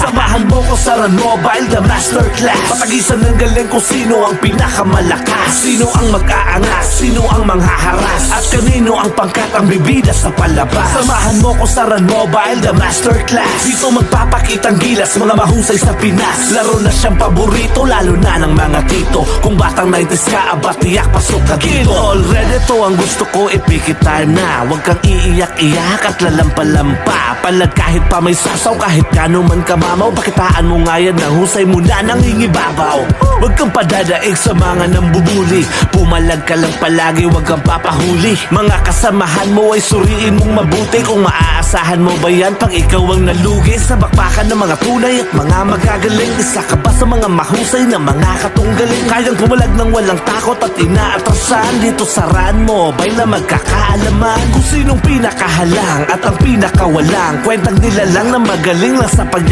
Samahan mo ko sa Run Mobile, the masterclass. Patagisan ng galing kung sino ang pinakamalakas, sino ang mag-aangas, sino ang manghaharas, at kanino ang pangkat ang bibida sa palabas. Samahan mo ko sa Run Mobile, the masterclass. Dito magpapakitang gilas, mga mahusay sa Pinas. Laro na siyang paborito, lalo na ng mga tito. Kung batang 90s ka, aba tiyak pasok ka dito. Already to ang gusto ko, ipikit time na. Huwag kang iiyak-iyak at lalampa-lampa. Palad kahit pa may sasaw, kahit kano man kamamaw. Pakitaan mo nga yan, nahusay mo na nangingibabaw. Huwag kang padadaig sa mga nambubuli. Pumalag ka lang palagi, huwag kang papahuli. Mga kasamahan mo ay suriin mong mabuti. Kung maaasahan mo ba yan pag ikaw ang nalugi sa bakbakan ng mga tunay at mga magagaling. Isa ka ba sa mga mahusay na mga katunggaling? Kayang pumalag ng walang takot at inaatrasan. Dito sa Run Mobile na magkakaalaman kung sinong pinakahalang at ang pinakawalang. Kwentang nila lang na magaling lang sa